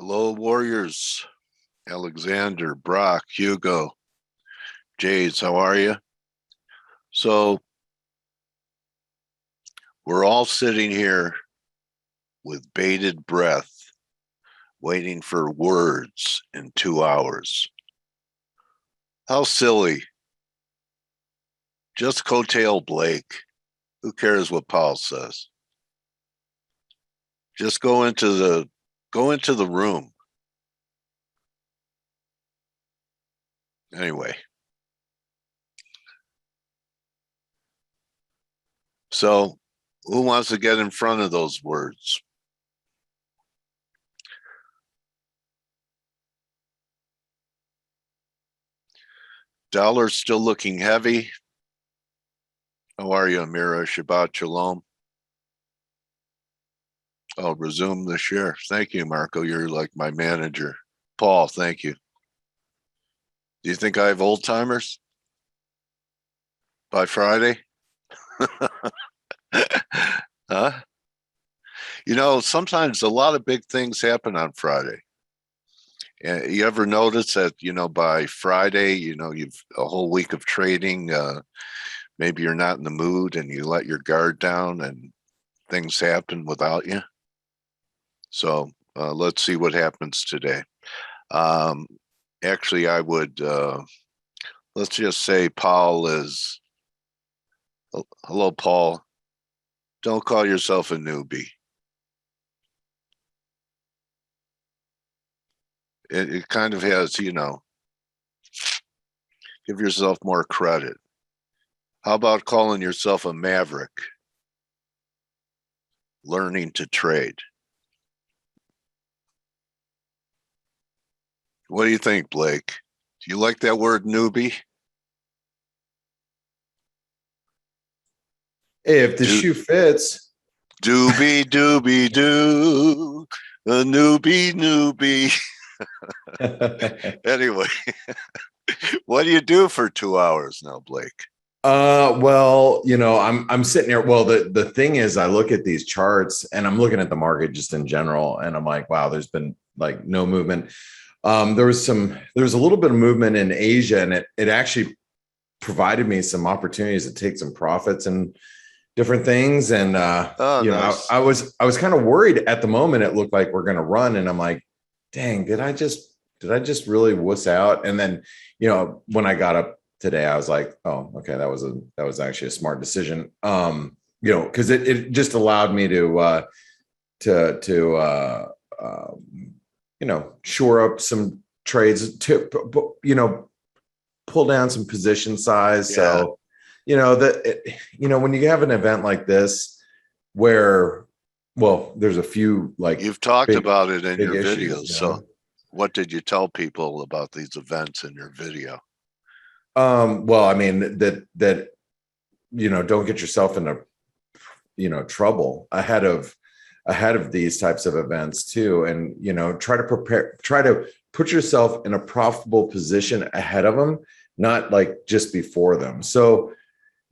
Hello, Warriors. Alexander, Brock, Hugo, Jays, how are you? So we're all sitting here with bated breath, waiting for words in 2 hours. How silly. Just coattail Blake. Who cares what Powell says? Just go into the room. Anyway. So who wants to get in front of those words? Dollar's still looking heavy. How are you, Amira? Shabbat Shalom. I'll resume the share. Thank you, Marco. You're like my manager. Paul, thank you. Do you think I have old timers by Friday? Huh? You know, sometimes a lot of big things happen on Friday. And you ever notice that, by Friday, you've a whole week of trading, maybe you're not in the mood and you let your guard down and things happen without you. So let's see what happens today. Actually, I would, let's just say Powell is, hello, Paul. Don't call yourself a newbie. It kind of has, give yourself more credit. How about calling yourself a maverick? Learning to trade. What do you think, Blake? Do you like that word newbie? Hey, if the shoe fits. Doobie, doobie, doo. A newbie. Anyway, what do you do for 2 hours now, Blake? Well, I'm sitting here. Well, the thing is, I look at these charts and I'm looking at the market just in general, and I'm like, wow, there's been like no movement. There was a little bit of movement in Asia, and it actually provided me some opportunities to take some profits and different things. And nice. I was kind of worried at the moment. It looked like we're going to run, and I'm like, dang, did I just really wuss out? And then, when I got up today, I was like, oh, okay, that was actually a smart decision. Because it just allowed me to shore up some trades, to pull down some position size. Yeah. So, when you have an event like this where, well, there's a few, like, you've talked about it in your issues, videos. So what did you tell people about these events in your video? Well, I mean, that don't get yourself into, trouble ahead of these types of events too. And, try to put yourself in a profitable position ahead of them, not like just before them. So,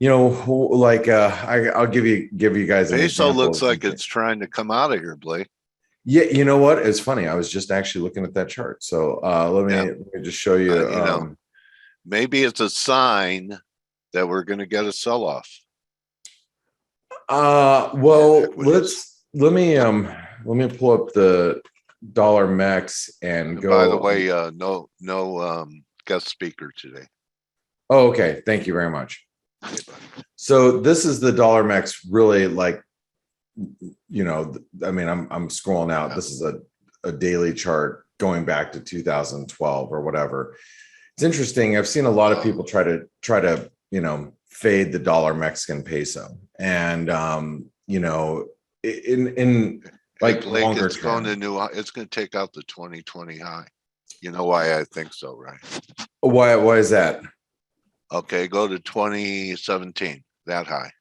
I'll give you guys an Peso example. looks like it's trying to come out of here, Blake. Yeah, you know what? It's funny. I was just actually looking at that chart. So let me just show you. Maybe it's a sign that we're going to get a sell-off. Well, let me pull up the dollar mex and go. By the way, no guest speaker today. Oh, okay. Thank you very much. Okay, so this is the dollar mex, really, like, I mean, I'm scrolling out. Yeah. This is a daily chart going back to 2012 or whatever. It's interesting. I've seen a lot of people try to fade the dollar Mexican peso, and in like Blake, longer it's term, it's going to take out the 2020 high. You know why I think so, right? Why is that? Okay, go to 2017, that high.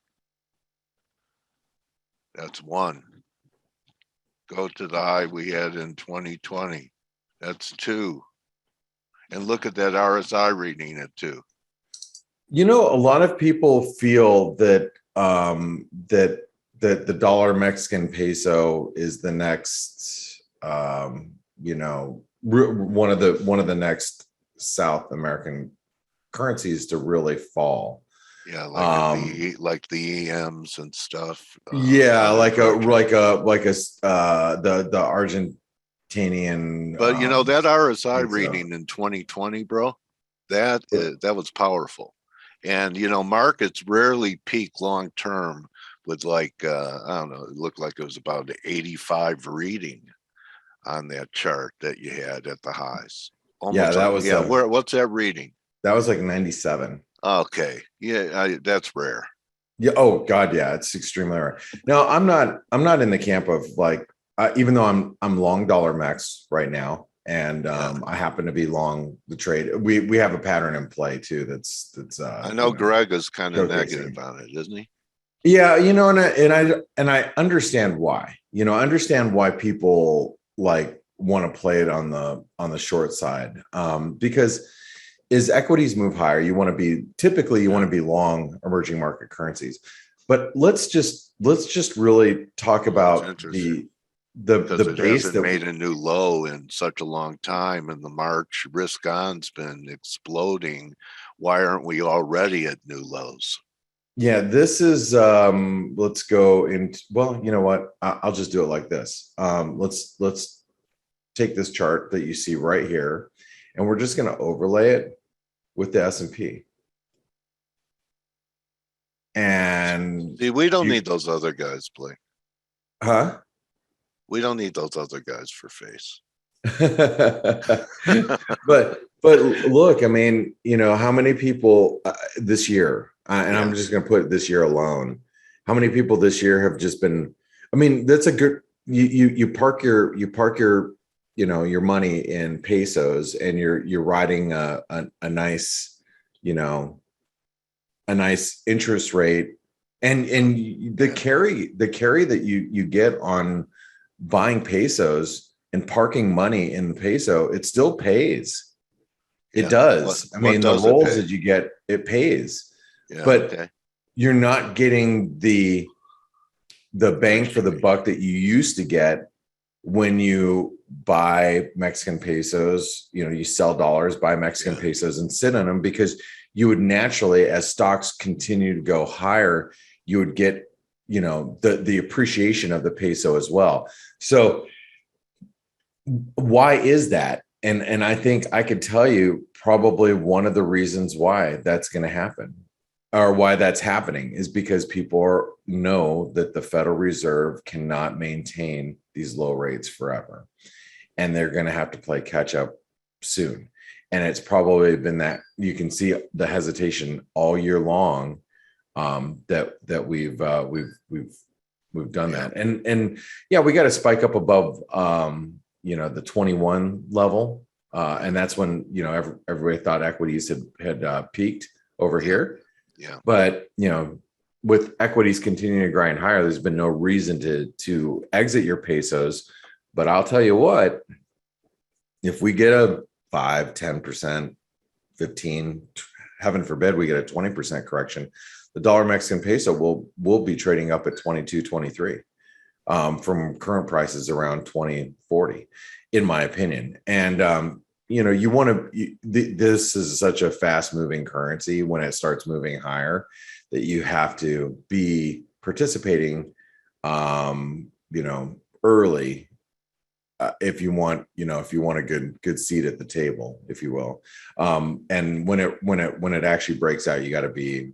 That's one. Go to the high we had in 2020. That's two. And look at that RSI reading at 2. A lot of people feel that that the dollar Mexican peso is the next one of the next South American currencies to really fall. Yeah, like the EMs and stuff. Yeah, like a corrections. the Argentinian. But that RSI peso. reading in 2020, bro, that was powerful. And markets rarely peak long term with like I don't know, it looked like it was about an 85 reading on that chart that you had at the highs. Yeah, What's that reading? That was like 97. Okay, yeah, that's rare. Yeah. Oh God. Yeah. It's extremely rare. No, I'm not in the camp of like, even though I'm long dollar max right now, and I happen to be long the trade. We have a pattern in play too. That's I know Greg is kind of negative on it, isn't he? Yeah. And I understand why. I understand why people like want to play it on the short side, because as equities move higher, you want to be long emerging market currencies. But let's just really talk about the it base hasn't made a new low in such a long time, and the March risk on's been exploding. Why aren't we already at new lows? Yeah, this is let's go into, well, you know what? I'll just do it like this. Let's take this chart that you see right here, and we're just going to overlay it with the S&P. And see, we don't need those other guys, Blake. Huh? We don't need those other guys for F.A.C.E. but look, I mean, how many people this year, and I'm just going to put this year alone, how many people this year have just been, I mean, that's a good, you park your your money in pesos, and you're riding a nice, a nice interest rate, and the carry that you get on buying pesos and parking money in the peso, it still pays. It does. I mean, the rolls that you get, it pays. Yeah, but you're not getting the bang for the buck that you used to get when you buy Mexican pesos. You sell dollars, buy Mexican pesos, and sit on them, because you would naturally, as stocks continue to go higher, you would get the appreciation of the peso as well. So why is that? And I think I could tell you probably one of the reasons why that's going to happen, or why that's happening, is because people know that the Federal Reserve cannot maintain these low rates forever, and they're going to have to play catch up soon. And it's probably been that you can see the hesitation all year long, that we've done that. And yeah, we got to spike up above the 21 level, and that's when everybody thought equities had peaked over here. Yeah, but with equities continuing to grind higher, there's been no reason to exit your pesos. But I'll tell you what, if we get a 5-10%, 15, heaven forbid we get a 20% correction, the dollar Mexican peso will be trading up at 22, 23, from current prices around 20.40, in my opinion. And you want to, this is such a fast moving currency. When it starts moving higher, that you have to be participating early, if you want a good seat at the table, if you will. And when it actually breaks out, you got to be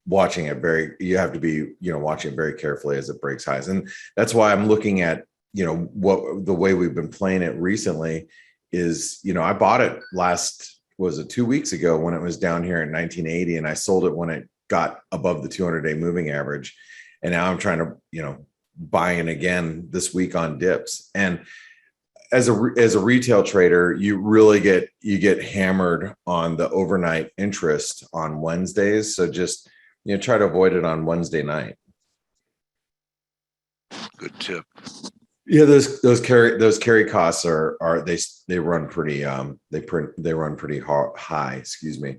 watching it watching it very carefully as it breaks highs. And that's why I'm looking at what the way we've been playing it recently is, I bought it was it 2 weeks ago when it was down here in 1980, and I sold it when it got above the 200-day moving average. And now I'm trying to buying again this week on dips. And as a retail trader, you really get hammered on the overnight interest on Wednesdays. So just try to avoid it on Wednesday night. Good tip. Yeah, those carry costs are they run pretty they run pretty high, excuse me.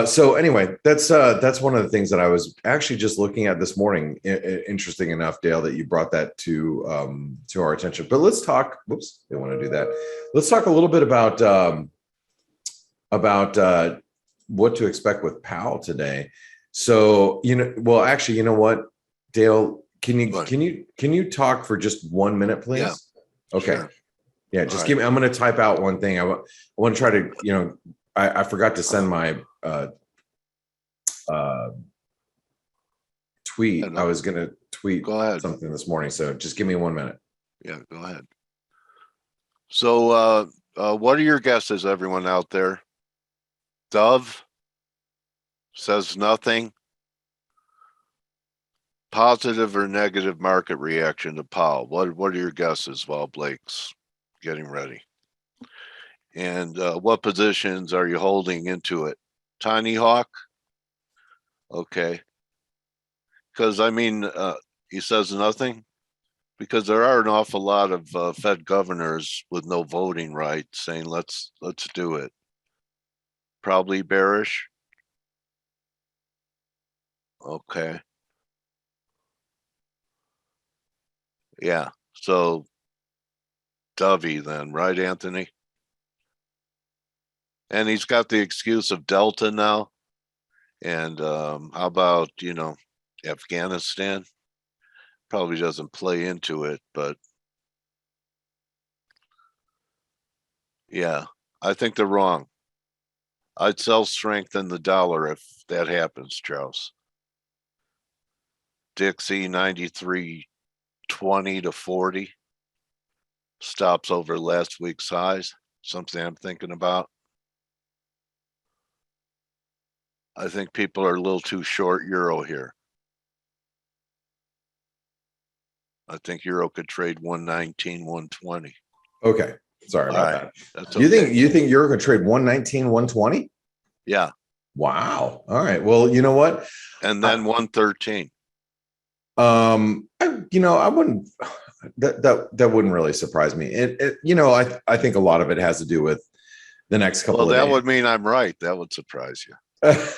So anyway, that's one of the things that I was actually just looking at this morning. Interesting enough, Dale, that you brought that to our attention. But let's talk. Whoops, they want to do that. Let's talk a little bit about what to expect with Powell today. So well, actually, you know what, Dale. Can you talk for just 1 minute, please? Yeah, okay. Sure. Yeah, just give me. I'm going to type out one thing. I want to try to. I forgot to send my tweet. I was going to tweet something this morning. So just give me 1 minute. Yeah, go ahead. So, what are your guesses, everyone out there? Dove says nothing. Positive or negative market reaction to Powell? What are your guesses while Blake's getting ready? And what positions are you holding into it? Tiny Hawk? Okay. Because I mean, he says nothing because there are an awful lot of Fed governors with no voting rights saying let's do it. Probably bearish. Okay. Yeah. So Dovey then, right, Anthony? And he's got the excuse of Delta now. And how about, Afghanistan? Probably doesn't play into it, but yeah, I think they're wrong. I'd sell strength in the dollar if that happens, Charles. Dixie 93.20 to 40. Stops over last week's highs. Something I'm thinking about. I think people are a little too short euro here. I think euro could trade 119, 120. Okay. Sorry about that. That's okay. You think euro could trade 119, 120? Yeah. Wow. All right. Well, you know what? And then 113. I wouldn't that wouldn't really surprise me. I think a lot of it has to do with the next couple of days. Well, that would mean I'm right. That would surprise you.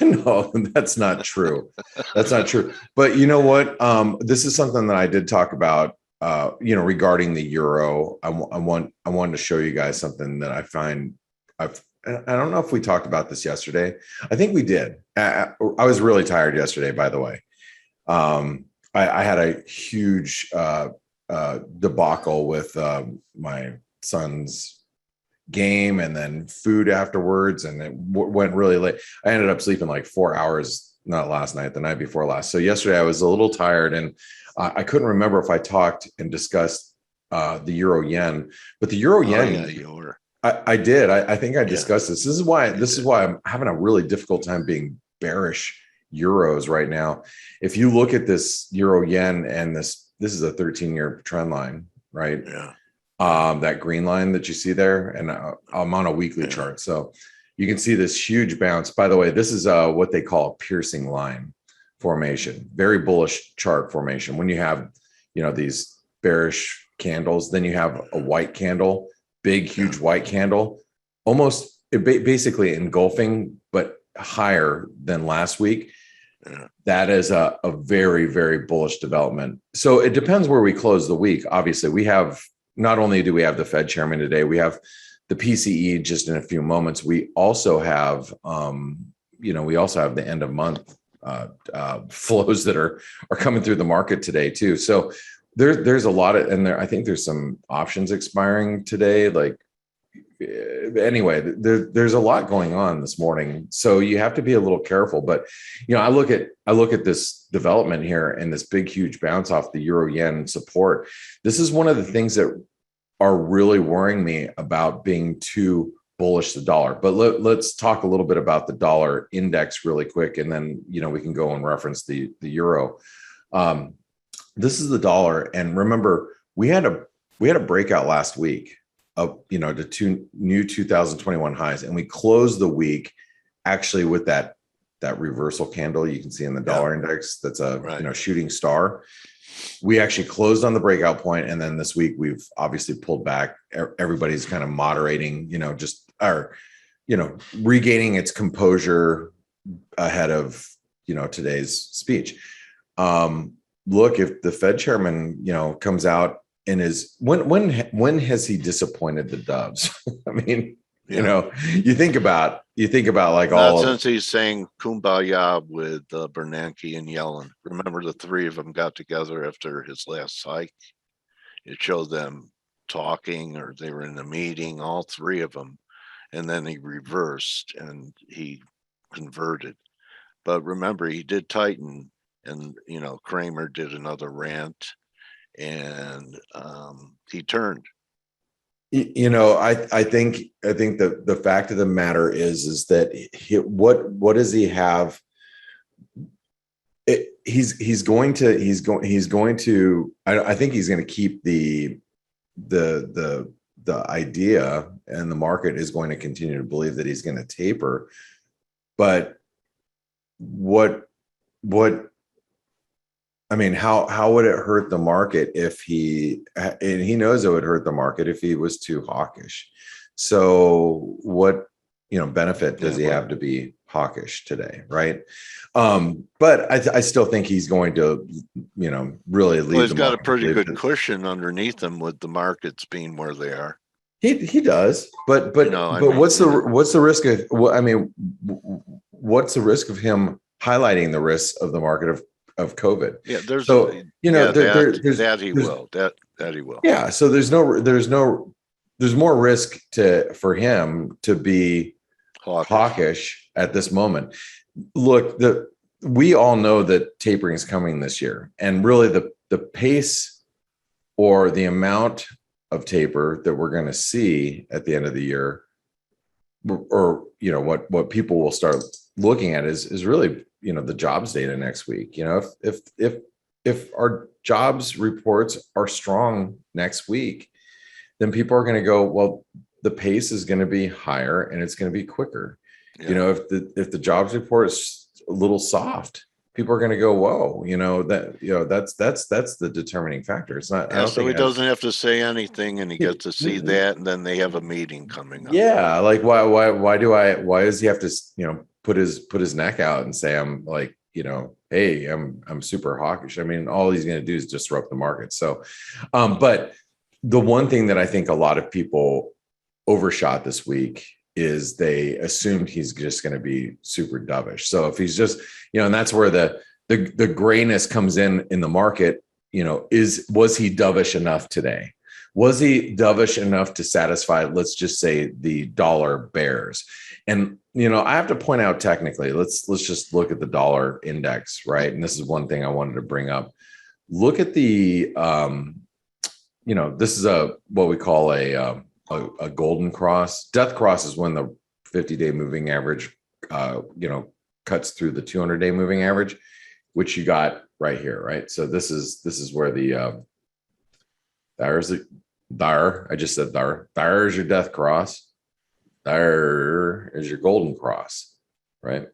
No, that's not true. That's not true. But you know what? This is something that I did talk about, regarding the euro. I wanted to show you guys something that I find I don't know if we talked about this yesterday. I think we did. I was really tired yesterday, by the way. I had a huge debacle with my son's game and then food afterwards, and it went really late. I ended up sleeping like 4 hours, not last night, the night before last. So yesterday I was a little tired, and I couldn't remember if I talked and discussed the euro yen, but the euro yen. Yeah, you were. I did. I think I discussed this. This is why I'm having a really difficult time being bearish euros right now. If you look at this euro yen, and this is a 13-year trend line, right? Yeah. That green line that you see there, and I'm on a weekly chart, so you can see this huge bounce. By the way, this is what they call a piercing line formation, very bullish chart formation. When you have, these bearish candles, then you have a white candle, big, huge white candle, almost basically engulfing, but higher than last week. Yeah. That is a very, very bullish development. So it depends where we close the week. Obviously, we have, not only do we have the Fed chairman today, we have the PCE just in a few moments. We also have, the end of month flows that are coming through the market today too. So there's a lot of, and I think there's some options expiring today. Like, anyway, there's a lot going on this morning, so you have to be a little careful. But I look at this development here and this big, huge bounce off the euro yen support. This is one of the things that are really worrying me about being too bullish the dollar. But let's talk a little bit about the dollar index really quick, and then we can go and reference the euro. This is the dollar, and remember, we had a breakout last week of to two new 2021 highs, and we closed the week actually with that reversal candle you can see in the dollar index. That's a shooting star. We actually closed on the breakout point, and then this week we've obviously pulled back. Everybody's kind of moderating, regaining its composure ahead of today's speech. Look, if the Fed chairman comes out and is when has he disappointed the doves? I mean, you think about like not since he's saying kumbaya with Bernanke and Yellen. Remember, the three of them got together after his last hike. It showed them talking, or they were in a meeting, all three of them, and then he reversed and he converted. But remember, he did tighten, and Kramer did another rant, and he turned. I think the fact of the matter is that what does he have? He's going to. I think he's going to keep the idea, and the market is going to continue to believe that he's going to taper. But what I mean, how would it hurt the market if he knows it would hurt the market if he was too hawkish? So what benefit does he have to be hawkish today, right? But I still think he's going to really lead. Well, he's got a pretty good cushion underneath him with the markets being where they are. He does, but what's the risk of? Well, I mean, what's the risk of him highlighting the risks of the market of COVID? Yeah, there's that he will. Yeah, so there's more risk for him to be hawkish at this moment. Look, we all know that tapering is coming this year, and really the pace or the amount of taper that we're going to see at the end of the year, or what people will start looking at is really the jobs data next week. If our jobs reports are strong next week, then people are going to go, well, the pace is going to be higher and it's going to be quicker. Yeah. If the jobs report is a little soft, people are going to go, whoa, that's the determining factor. It's not. Yeah, so he doesn't have to say anything, and he gets to see that, and then they have a meeting coming up. Yeah, like why does he have to put his neck out and say, I'm like, hey, I'm super hawkish? I mean, all he's going to do is disrupt the market. So, but the one thing that I think a lot of people overshot this week is they assumed he's just going to be super dovish. So if he's just, and that's where the grayness comes in the market, was he dovish enough today? Was he dovish enough to satisfy, let's just say, the dollar bears? And, I have to point out technically, let's just look at the dollar index, right? And this is one thing I wanted to bring up. Look at the, this is what we call a golden cross. Death cross is when the 50-day moving average, cuts through the 200-day moving average, which you got right here, right? So this is where the I just said there is your death cross. There is your golden cross, right?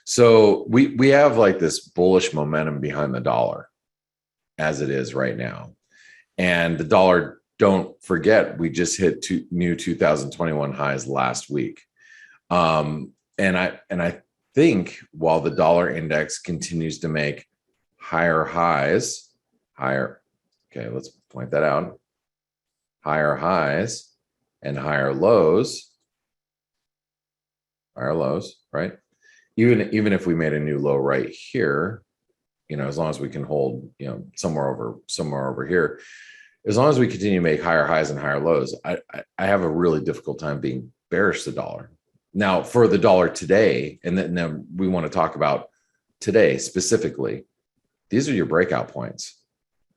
So we have like this bullish momentum behind the dollar as it is right now, and the dollar. Don't forget, we just hit two new 2021 highs last week. And I think while the dollar index continues to make higher highs, okay, let's point that out, higher highs and higher lows, right? Even if we made a new low right here, as long as we can hold, somewhere over here, as long as we continue to make higher highs and higher lows, I have a really difficult time being bearish the dollar. Now, for the dollar today, and then we want to talk about today specifically, these are your breakout points.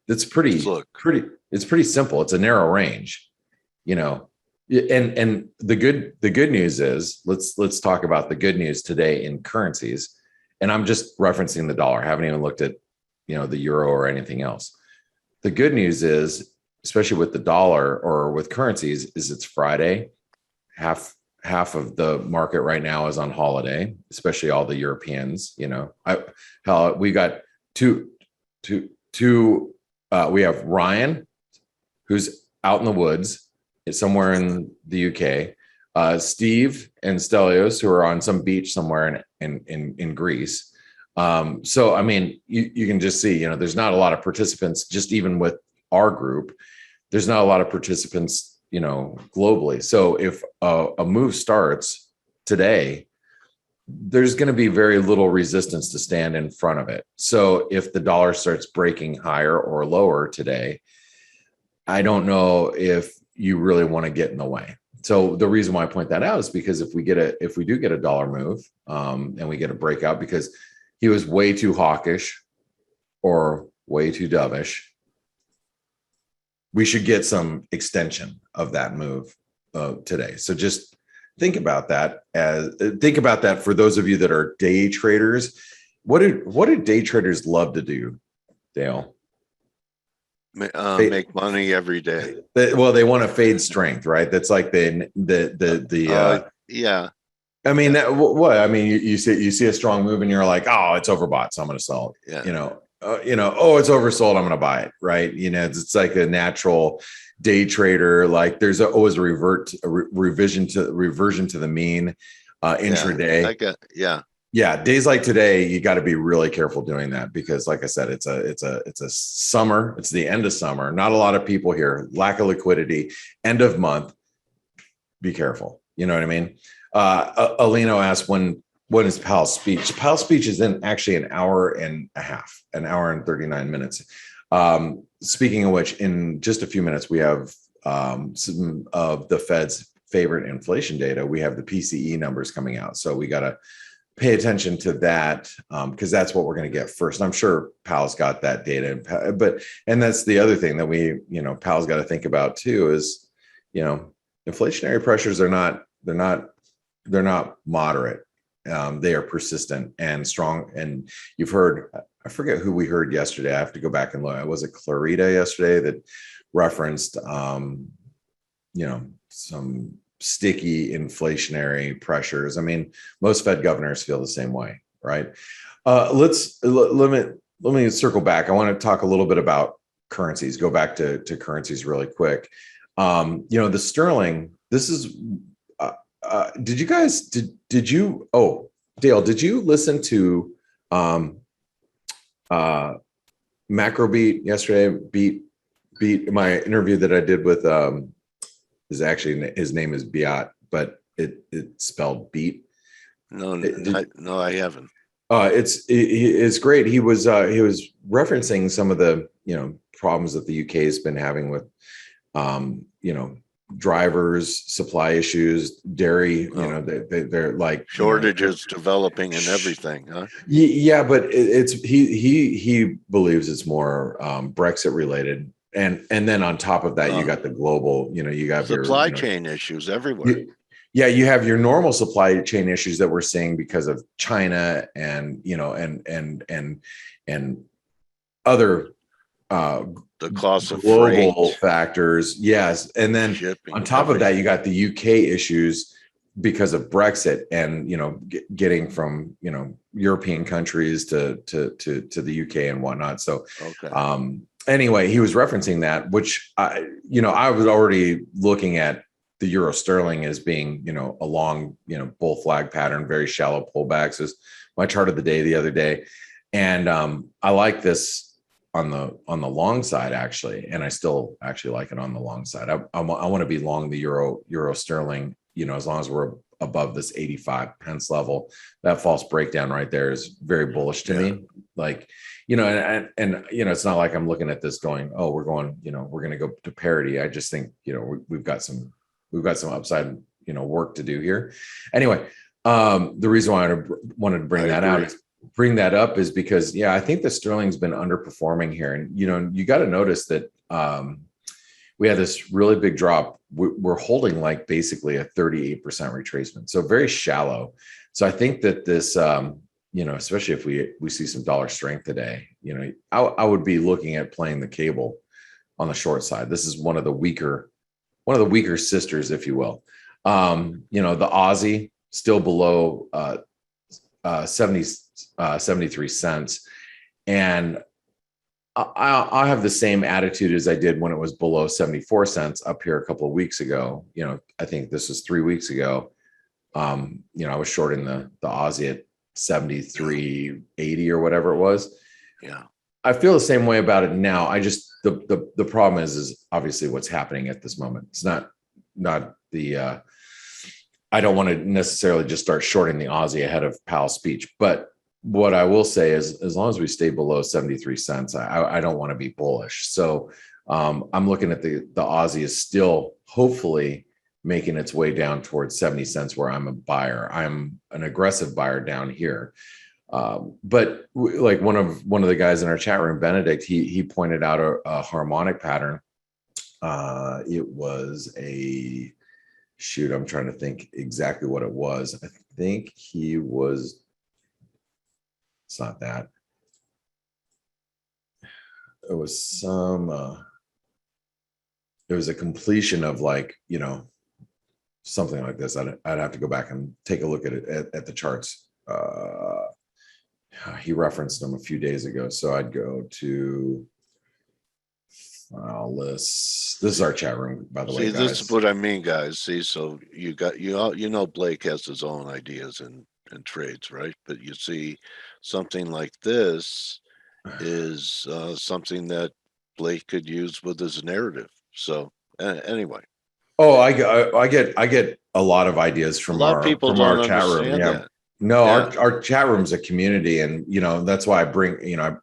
It's pretty simple. It's a narrow range, and the good news is, let's talk about the good news today in currencies. And I'm just referencing the dollar. I haven't even looked at, the euro or anything else. The good news is, especially with the dollar or with currencies, is it's Friday. Half of the market right now is on holiday, especially all the Europeans. We got two we have Ryan, who's out in the woods, somewhere in the UK. Steve and Stelios, who are on some beach somewhere in Greece. So, I mean, you can just see, there's not a lot of participants, just even with our group, there's not a lot of participants, globally. So if a move starts today, there's going to be very little resistance to stand in front of it. So if the dollar starts breaking higher or lower today, I don't know if you really want to get in the way. So the reason why I point that out is because if we do get a dollar move, and we get a breakout because he was way too hawkish or way too dovish, we should get some extension of that move today. So just think about that for those of you that are day traders. What do day traders love to do, Dale? Make money every day. They want to fade strength, right? That's like yeah. I mean, what? I mean, you see a strong move and you're like, oh, it's overbought, so I'm going to sell it. Yeah. Oh, it's oversold, I'm going to buy it, right? It's like a natural day trader. Like there's always a reversion to the mean intraday. Yeah, days like today, you got to be really careful doing that because, like I said, it's a summer. It's the end of summer. Not a lot of people here. Lack of liquidity. End of month. Be careful. You know what I mean? Alino asked when is Powell's speech? Powell's speech is in actually an hour and a half, an hour and 39 minutes. Speaking of which, in just a few minutes, we have some of the Fed's favorite inflation data. We have the PCE numbers coming out, so we got to pay attention to that because that's what we're going to get first. And I'm sure Powell's got that data, and that's the other thing that Powell's got to think about too is, inflationary pressures are not moderate. They are persistent and strong. And you've heard, I forget who we heard yesterday. I have to go back and look. Was it Clarita yesterday that referenced, some sticky inflationary pressures? I mean, most Fed governors feel the same way, right? Let me circle back. I want to talk a little bit about currencies. Go back to currencies really quick. The sterling. This is. Did you? Oh, Dale, did you listen to Macrobeat yesterday? Beat my interview that I did with is actually, his name is Biat, but it's spelled beat. No, I haven't. It's great. He was referencing some of the problems that the UK has been having with drivers, supply issues, dairy. They're like shortages developing and everything, huh? Yeah, but he believes it's more Brexit related. And then on top of that, you got the global, you got supply chain issues everywhere. You have your normal supply chain issues that we're seeing because of China and and other the cost of global freight factors. Yes. And then shipping, on top of that, you got the UK issues because of Brexit and, getting from, European countries to the UK and whatnot. So, anyway, he was referencing that, which I was already looking at the euro sterling as being, a long, bull flag pattern, very shallow pullbacks. Is my chart of the day the other day. And I like this on the long side, actually. And I still actually like it on the long side. I want to be long the euro sterling, as long as we're above this 85 pence level. That false breakdown right there is very bullish to me. Like, and it's not like I'm looking at this going, oh, we're going to go to parity. I just think, we've got some upside, work to do here. Anyway, the reason why I wanted to bring that up is because, I think the sterling's been underperforming here. And, you got to notice that we had this really big drop. We're holding like basically a 38% retracement. So very shallow. So I think that this, especially if we see some dollar strength today, I would be looking at playing the cable on the short side. This is one of the weaker sisters, if you will. The Aussie still below 73 cents. And I have the same attitude as I did when it was below 74 cents up here a couple of weeks ago. I think this was 3 weeks ago. I was shorting the Aussie at 73.80 or whatever it was. Yeah. I feel the same way about it now. I just the problem is obviously what's happening at this moment. It's not the I don't want to necessarily just start shorting the Aussie ahead of Powell's speech, but what I will say is, as long as we stay below 73 cents, I don't want to be bullish. So I'm looking at the Aussie is still hopefully making its way down towards 70 cents where I'm a buyer. I'm an aggressive buyer down here. But like one of the guys in our chat room, Benedict, he pointed out a harmonic pattern. It was I'm trying to think exactly what it was. I think it's not that. It was it was a completion of something like this. I'd have to go back and take a look at it at the charts. He referenced them a few days ago. So I'd go to file lists. This is our chat room, by the way, guys. This is what I mean, guys. See, so Blake has his own ideas and trades, right? But you see something like this is something that Blake could use with his narrative. So anyway. Oh, I get a lot of ideas from our chat room. Yeah. That. No, yeah. Our chat room's a community, and that's why I bring.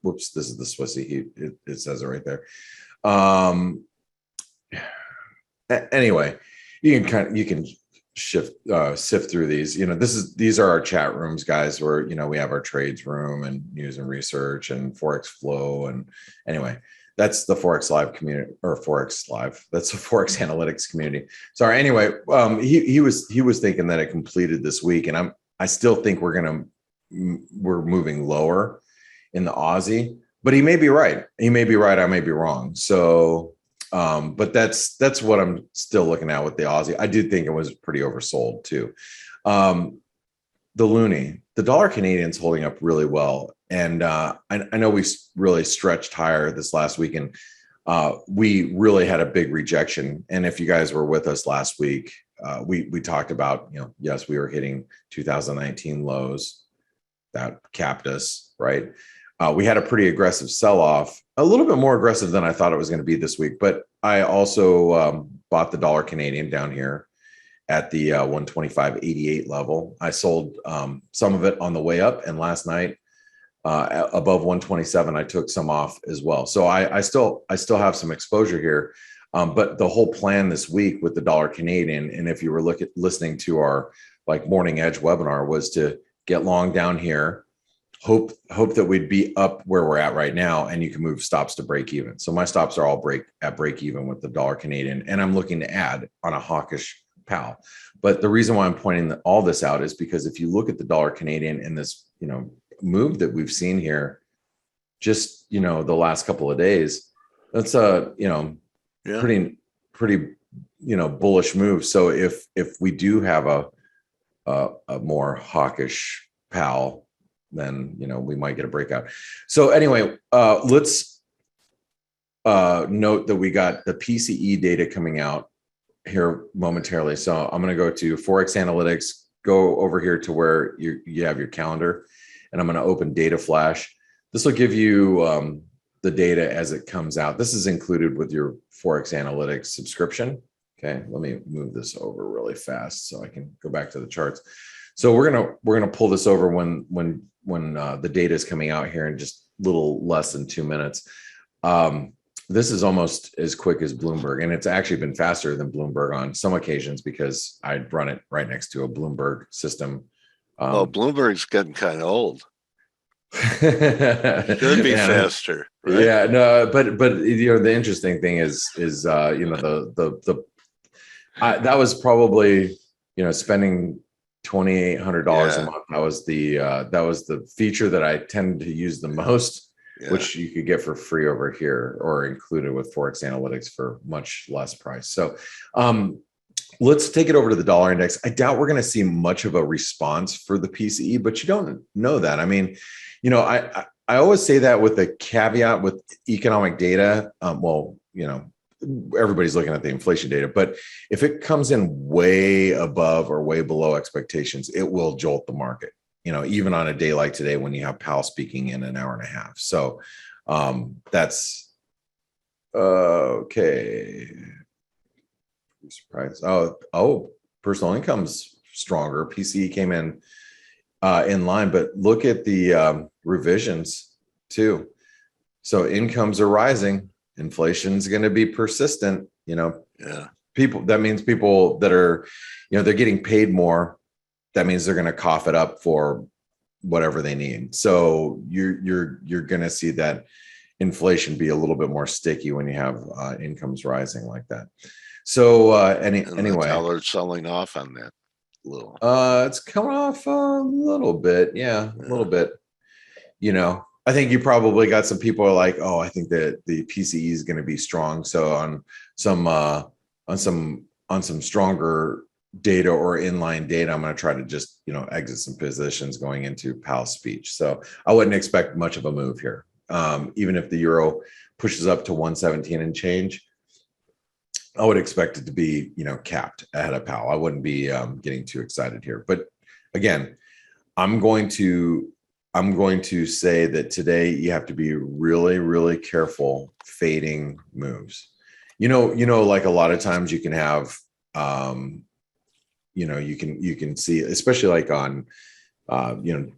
Whoops, this is the Swissy. It says it right there. Anyway, you can sift through these. These are our chat rooms, guys, where we have our trades room and news and research and Forex flow, and anyway, that's the Forex Live community, or Forex Live. That's the ForexAnalytix community. Sorry. Anyway, he was thinking that it completed this week, and I still think we're moving lower in the Aussie, but he may be right. He may be right. I may be wrong. So, but that's what I'm still looking at with the Aussie. I do think it was pretty oversold too. The loonie, the dollar Canadian's holding up really well. And I know we really stretched higher this last week, and we really had a big rejection. And if you guys were with us last week, we talked about, yes, we were hitting 2019 lows that capped us, right? We had a pretty aggressive sell-off, a little bit more aggressive than I thought it was going to be this week. But I also bought the dollar Canadian down here at the 125.88 level. I sold some of it on the way up, and last night above 127, I took some off as well. So I still have some exposure here. But the whole plan this week with the dollar Canadian, and if you were listening to our morning edge webinar, was to get long down here, hope that we'd be up where we're at right now, and you can move stops to break even. So my stops are all break even with the dollar Canadian, and I'm looking to add on a hawkish Powell. But the reason why I'm pointing all this out is because if you look at the dollar Canadian in this move that we've seen here, just the last couple of days, that's pretty bullish move. So if we do have a more hawkish Powell, then we might get a breakout. So anyway, let's note that we got the PCE data coming out here momentarily. So I'm going to go to ForexAnalytix, go over here to where you have your calendar, and I'm going to open Data Flash. This will give you the data as it comes out. This is included with your ForexAnalytix subscription. Okay, let me move this over really fast so I can go back to the charts. So we're gonna pull this over when the data is coming out here in just a little less than 2 minutes. This is almost as quick as Bloomberg, and it's actually been faster than Bloomberg on some occasions because I'd run it right next to a Bloomberg system. Well, Bloomberg's getting kind of old. Could be faster, right? Yeah, no, but the interesting thing is that was probably spending $2,800 a month. That was the feature that I tended to use the most, which you could get for free over here or included with ForexAnalytix for much less price. So let's take it over to the dollar index. I doubt we're going to see much of a response for the PCE, but you don't know that. I mean, I always say that with a caveat with economic data. Well, everybody's looking at the inflation data, but if it comes in way above or way below expectations, it will jolt the market, even on a day like today when you have Powell speaking in an hour and a half. So that's okay. Surprise. Oh, personal income's stronger. PCE came in line, but look at the revisions too. So incomes are rising. Inflation's going to be persistent. Yeah. That means people that are, they're getting paid more. That means they're going to cough it up for whatever they need. So you're going to see that inflation be a little bit more sticky when you have incomes rising like that. So anyway, dollar's selling off on that little. It's coming off a little bit. Yeah, a little bit. I think you probably got some people are like, oh, I think that the PCE is going to be strong. So on some stronger data or inline data, I'm going to try to just, exit some positions going into Powell's speech. So I wouldn't expect much of a move here. Even if the euro pushes up to 117 and change, I would expect it to be, capped ahead of Powell. I wouldn't be getting too excited here. But again, I'm going to say that today you have to be really, really careful fading moves. Like a lot of times you can have, you can see, especially like on,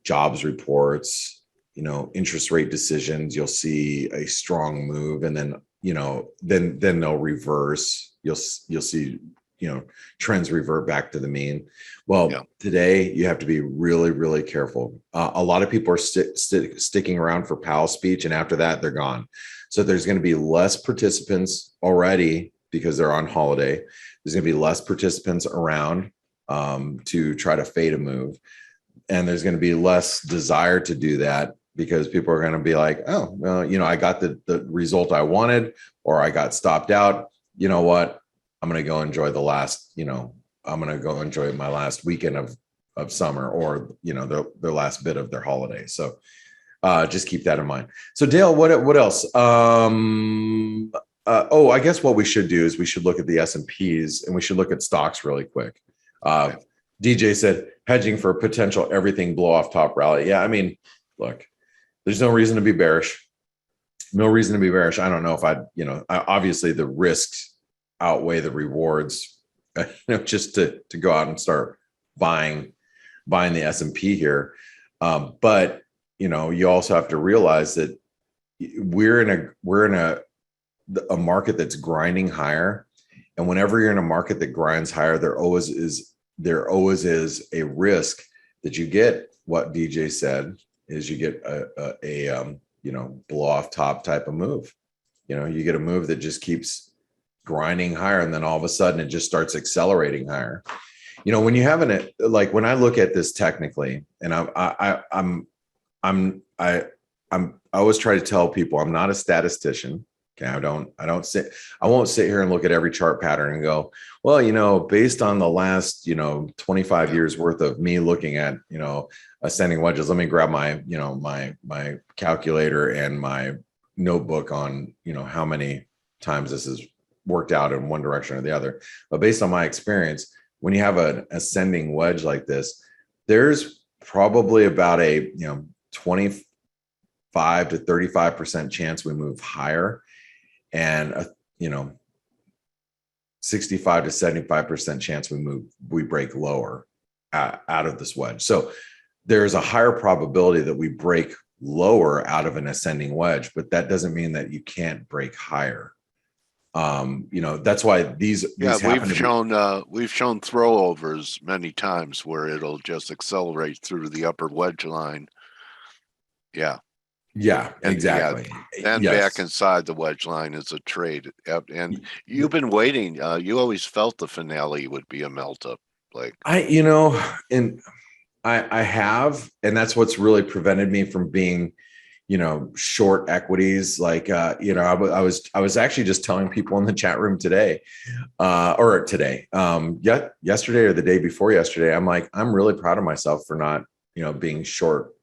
jobs reports, interest rate decisions, you'll see a strong move and then, then they'll reverse. You'll see, trends revert back to the mean. Well, yeah. Today you have to be really, really careful. A lot of people are sticking around for Powell's speech, and after that, they're gone. So there's going to be less participants already because they're on holiday. There's going to be less participants around to try to fade a move, and there's going to be less desire to do that because people are going to be like, oh, well, I got the result I wanted, or I got stopped out. You know what? I'm going to go enjoy the last, I'm going to go enjoy my last weekend of summer, or, their last bit of their holiday. So just keep that in mind. So Dale, what else? I guess what we should do is we should look at the S&Ps and we should look at stocks really quick. DJ said hedging for a potential everything blow off top rally. Yeah. I mean, look, there's no reason to be bearish. No reason to be bearish. I don't know if obviously the risks outweigh the rewards, just to go out and start buying the S&P here. But you also have to realize that we're in a market that's grinding higher. And whenever you're in a market that grinds higher, there always is a risk that you get what DJ said is you get a blow off top type of move. You get a move that just keeps grinding higher, and then all of a sudden it just starts accelerating higher. When you have when I look at this technically, and I always try to tell people I'm not a statistician. Okay, I won't sit here and look at every chart pattern and go, well, based on the last 25 years worth of me looking at ascending wedges, let me grab my my calculator and my notebook on how many times this has worked out in one direction or the other. But based on my experience, when you have an ascending wedge like this, there's probably about a 25 to 35% chance we move higher, and a 65 to 75% chance we break lower out of this wedge. So there's a higher probability that we break lower out of an ascending wedge, but that doesn't mean that you can't break higher. That's why these we've shown throwovers many times where it'll just accelerate through the upper wedge line. Yeah, exactly. And back inside the wedge line is a trade. And you've been waiting. You always felt the finale would be a melt up. I have, and that's what's really prevented me from being short equities. I was actually just telling people in the chat room today, yesterday or the day before yesterday, I'm like, I'm really proud of myself for not, being short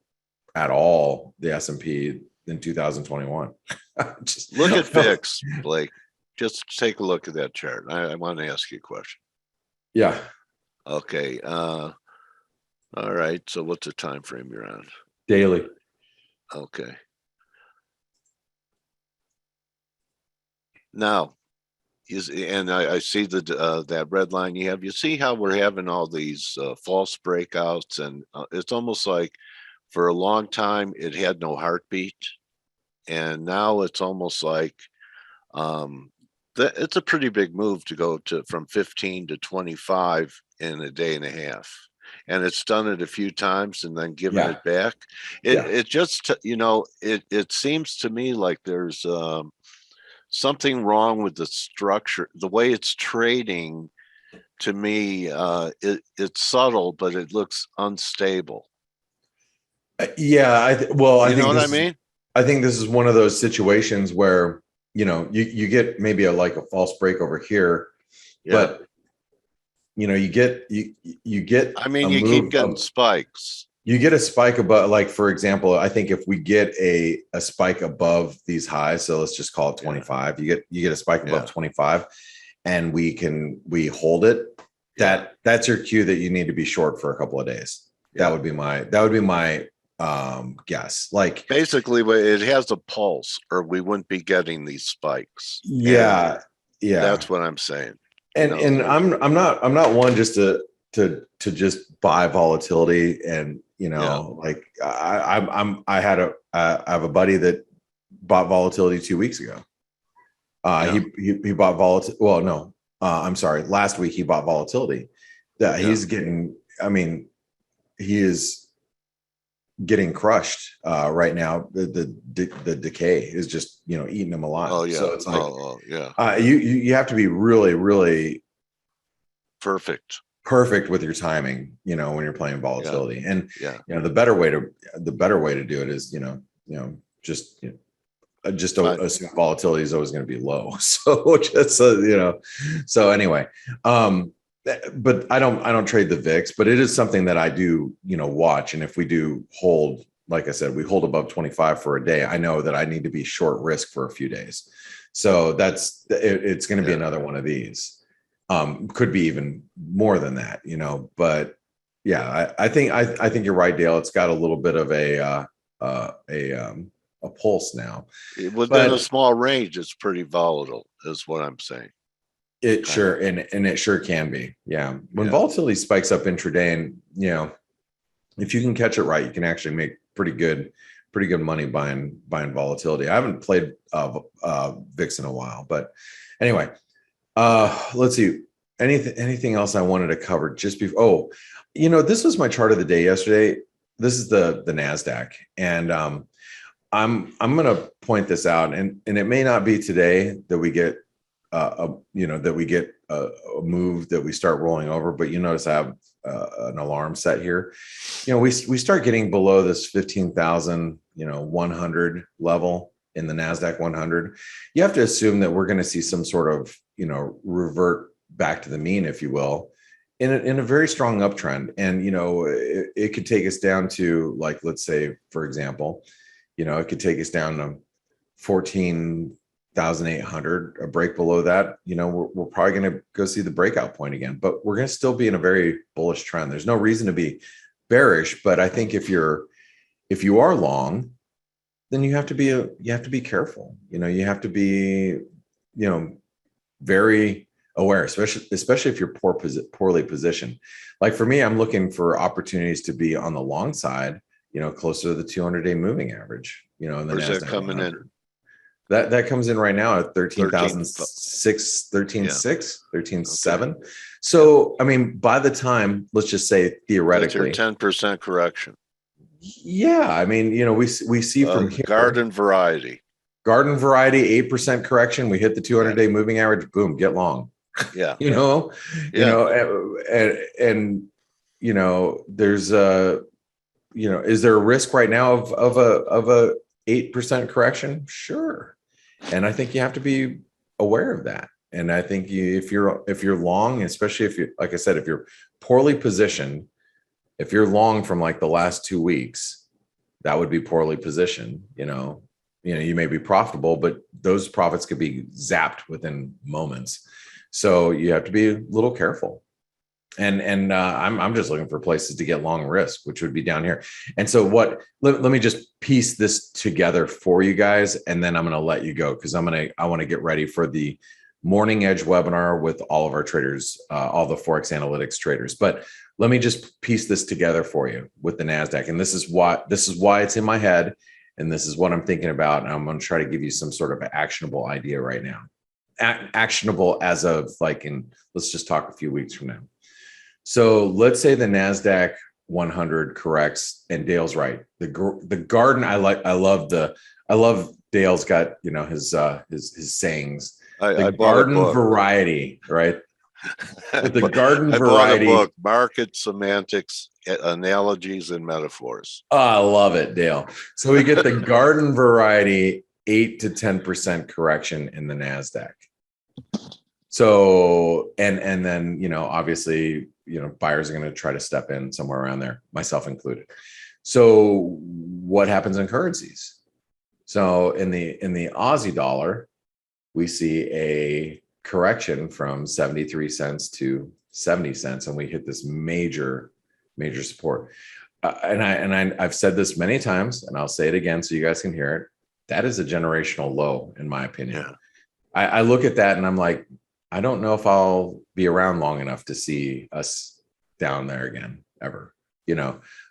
at all the S&P in 2021. Just look at VIX, Blake. Just take a look at that chart. I want to ask you a question. Yeah. Okay. All right. So what's the time frame you're on? Daily. Okay. Now, and I see that red line you have. You see how we're having all these false breakouts, and it's almost like for a long time it had no heartbeat, and now it's almost like it's a pretty big move to go from 15 to 25 in a day and a half, and it's done it a few times and then given it back. It just it seems to me like there's something wrong with the structure, the way it's trading. To me, it's subtle, but it looks unstable. Yeah, I think what I mean? I think this is one of those situations where, you get maybe a false break over here, but you get I mean, you keep getting spikes. You get a spike above, like, for example, I think if we get a spike above these highs, so let's just call it 25, you get a spike above 25, and we hold it. That's your cue that you need to be short for a couple of days. That would be my guess. Like, basically, it has a pulse, or we wouldn't be getting these spikes. Yeah. That's what I'm saying. And I'm not one just to just buy volatility, and like I have a buddy that bought volatility 2 weeks ago. He bought volatility. Well, no, I'm sorry. Last week he bought volatility. That he's getting. I mean, he is getting crushed right now. The decay is just eating him alive. Oh yeah. So it's like you have to be really, really perfect with your timing, when you're playing volatility. And the better way to do it is just assume volatility is always going to be low. So just so anyway, but I don't trade the VIX, but it is something that I do watch. And if we do hold, like I said, we hold above 25 for a day, I know that I need to be short risk for a few days. So it's going to be another one of these. Could be even more than that, but I think you're right, Dale. It's got a little bit of a pulse now. Within a small range, it's pretty volatile, is what I'm saying. It sure, and it sure can be. Yeah. When volatility spikes up intraday, and if you can catch it right, you can actually make pretty good money buying volatility. I haven't played VIX in a while, but anyway, let's see. Anything else I wanted to cover just before? Oh, this was my chart of the day yesterday. This is the NASDAQ, and I'm going to point this out, and it may not be today that we get a move that we start rolling over, but you notice I have an alarm set here. We start getting below this 15,100 level in the NASDAQ 100. You have to assume that we're going to see some sort of revert back to the mean, if you will, in a very strong uptrend. And it could take us down to, like, let's say, for example, it could take us down to 14,800, a break below that. We're probably going to go see the breakout point again, but we're going to still be in a very bullish trend. There's no reason to be bearish, but I think if you are long, then you have to be careful. You have to be very aware, especially if you're poorly positioned. Like for me, I'm looking for opportunities to be on the long side, closer to the 200-day moving average. In the Where's NASDAQ that coming 100. in? That comes in right now at 13,600, 13,600, 13,700. So, I mean, by the time, let's just say theoretically, that's your 10% correction. Yeah, I mean, we see from here, garden variety, 8% correction. We hit the 200-day moving average. Boom, get long. Yeah, and there's is there a risk right now of a 8% correction? Sure. And I think you have to be aware of that. And I think if you're long, especially if you, like I said, if you're poorly positioned, if you're long from like the last 2 weeks, that would be poorly positioned. You may be profitable, but those profits could be zapped within moments. So you have to be a little careful. And I'm just looking for places to get long risk, which would be down here. And so let me just piece this together for you guys, and then I'm going to let you go because I want to get ready for the Morning Edge webinar with all of our traders, all the ForexAnalytix traders. But let me just piece this together for you with the NASDAQ. And this is why it's in my head. And this is what I'm thinking about. And I'm going to try to give you some sort of actionable idea right now. Actionable as of let's just talk a few weeks from now. So let's say the NASDAQ 100 corrects, and Dale's right. The garden, I love Dale's got, his sayings. I The garden variety, right? The garden I variety. bought a book, Market Semantics, Analogies and Metaphors. Oh, I love it, Dale. So we get the garden variety 8 to 10% correction in the NASDAQ. So, and then, obviously, buyers are going to try to step in somewhere around there, myself included. So what happens in currencies? So in the Aussie dollar, we see a correction from 73 cents to 70 cents, and we hit this major support. I've said this many times, and I'll say it again so you guys can hear it. That is a generational low, in my opinion. Yeah. I look at that and I'm like, I don't know if I'll be around long enough to see us down there again, ever,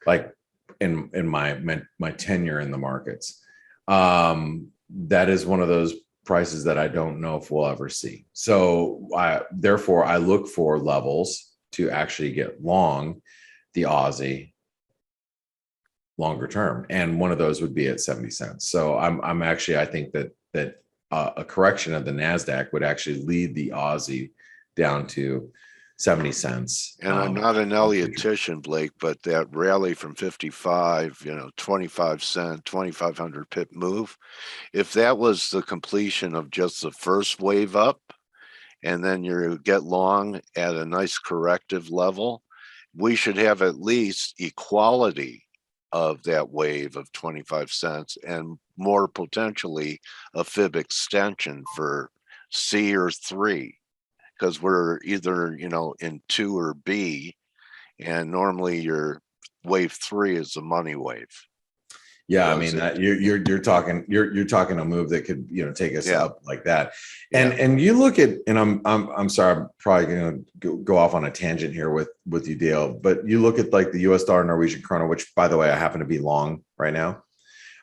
like in my tenure in the markets. That is one of those prices that I don't know if we'll ever see. So therefore I look for levels to actually get long the Aussie longer term. And one of those would be at 70 cents. So I think that a correction of the NASDAQ would actually lead the Aussie down to 70 cents. And I'm not an Elliotician, Blake, but that rally from 55, 25 cent, 2,500 pip move, if that was the completion of just the first wave up, and then you get long at a nice corrective level, we should have at least equality of that wave of 25 cents and more potentially a fib extension for C or 3, because we're either, in 2 or B, and normally your wave 3 is the money wave. Yeah, I mean that you're talking a move that could take us up like that, and you look at, and I'm sorry, I'm probably going to go off on a tangent here with you, Dale, but you look at like the U.S. dollar, Norwegian krona, which by the way I happen to be long right now.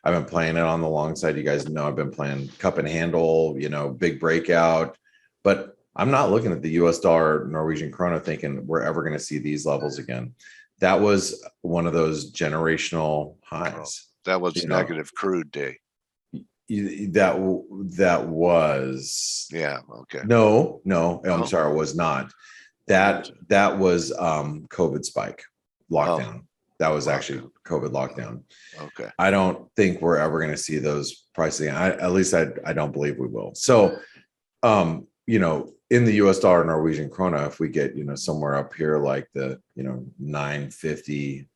I've been playing it on the long side. You guys know I've been playing cup and handle, big breakout, but I'm not looking at the U.S. dollar, Norwegian krona thinking we're ever going to see these levels again. That was one of those generational highs. That was negative crude day. That was okay. No, I'm sorry, it was not. That was COVID spike lockdown. That was actually COVID lockdown. Okay. I don't think we're ever going to see those prices again. At least I don't believe we will. So in the US dollar, Norwegian krona, if we get somewhere up here like the 950,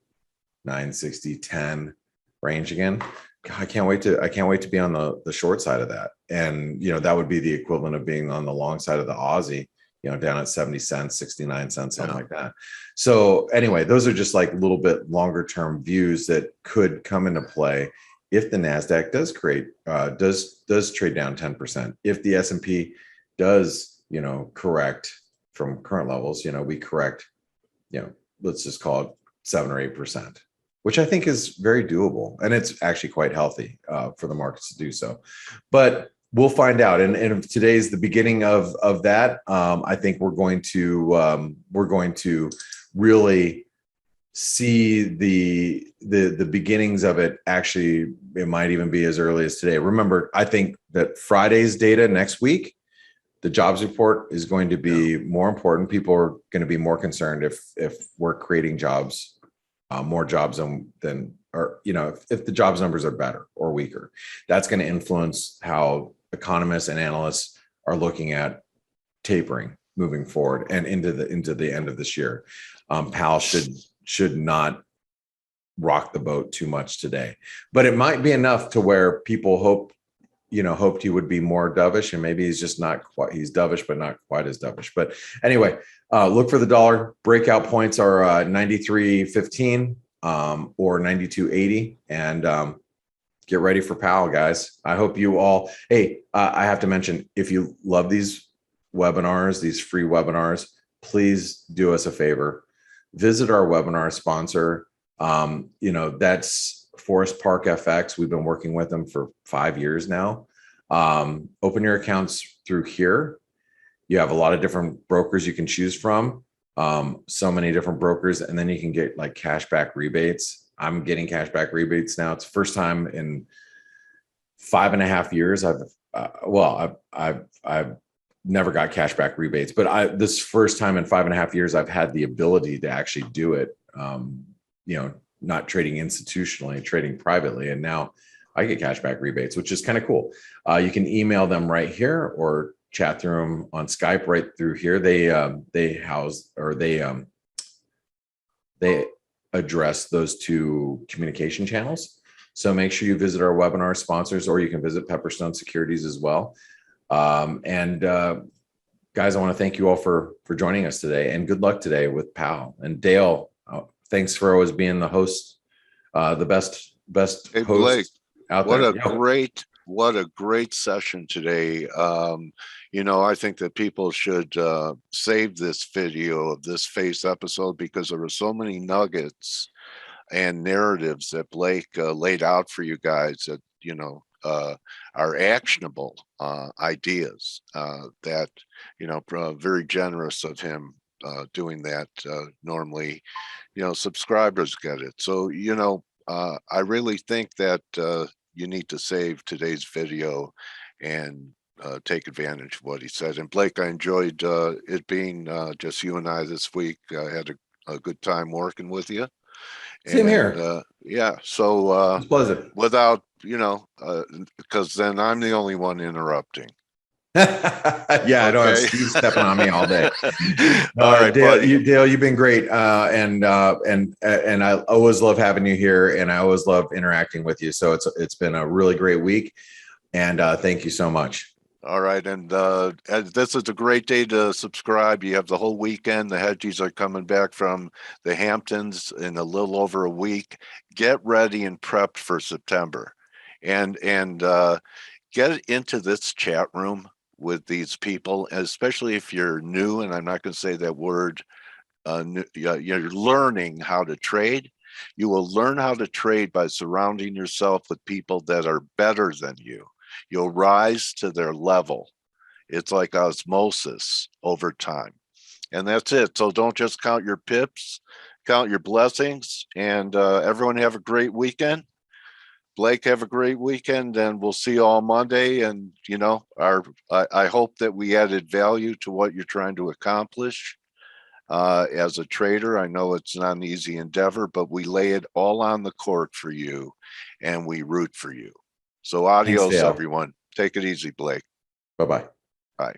960, 10 range again, God, I can't wait to be on the short side of that. And that would be the equivalent of being on the long side of the Aussie, down at 70 cents, 69 cents, something like that. So anyway, those are just like a little bit longer term views that could come into play if the NASDAQ does does trade down 10%. If the S&P does correct from current levels, we correct, let's just call it 7 or 8%. Which I think is very doable, and it's actually quite healthy for the markets to do so. But we'll find out. And if today's the beginning of that, I think we're going to really see the beginnings of it. Actually, it might even be as early as today. Remember, I think that Friday's data next week, the jobs report is going to be more important. People are going to be more concerned if we're creating jobs. More jobs than if the jobs numbers are better or weaker, that's going to influence how economists and analysts are looking at tapering moving forward and into the end of this year. Powell should not rock the boat too much today, but it might be enough to where people hoped he would be more dovish, and maybe he's just not quite, he's dovish, but not quite as dovish. But anyway, look for the dollar. Breakout points are 93.15 or 92.80, and get ready for Powell, guys. I hope you all, hey, I have to mention, if you love these webinars, these free webinars, please do us a favor. Visit our webinar sponsor. That's Forest Park FX. We've been working with them for 5 years now. Open your accounts through here. You have a lot of different brokers you can choose from. So many different brokers, and then you can get like cashback rebates. I'm getting cashback rebates now. It's the first time in 5.5 years I've never got cashback rebates, but this first time in 5.5 years I've had the ability to actually do it. Not trading institutionally, trading privately, and now I get cashback rebates, which is kind of cool. You can email them right here or chat through them on Skype right through here. They address those two communication channels. So make sure you visit our webinar sponsors, or you can visit Pepperstone Securities as well. Guys, I want to thank you all for joining us today, and good luck today with Powell. And Dale, thanks for always being the host, the best Hey, host Blake, out what there. what a great session today. I think that people should save this video of this F.A.C.E episode, because there were so many nuggets and narratives that Blake laid out for you guys that are actionable ideas that very generous of him doing that. Normally, subscribers get it. So I really think that you need to save today's video and take advantage of what he said. And Blake, I enjoyed it being just you and I this week. I had a good time working with you. Same And here. yeah, so It's pleasant. without, because then I'm the only one interrupting. Yeah, I don't have Okay. Steve stepping on me all day. All right, Dale, buddy. You've been great, and I always love having you here, and I always love interacting with you. So it's been a really great week, and thank you so much. All right, and this is a great day to subscribe. You have the whole weekend. The Hedgies are coming back from the Hamptons in a little over a week. Get ready and prepped for September, and get into this chat room with these people, especially if you're new. And I'm not going to say that word. You're learning how to trade. You will learn how to trade by surrounding yourself with people that are better than you. You'll rise to their level. It's like osmosis over time. And that's it. So don't just count your pips, count your blessings. And everyone have a great weekend. Blake, have a great weekend, and we'll see you all Monday. And I hope that we added value to what you're trying to accomplish as a trader. I know it's not an easy endeavor, but we lay it all on the court for you, and we root for you. So Thanks, adios, Dale. everyone. Take it easy, Blake. Bye-bye. Bye.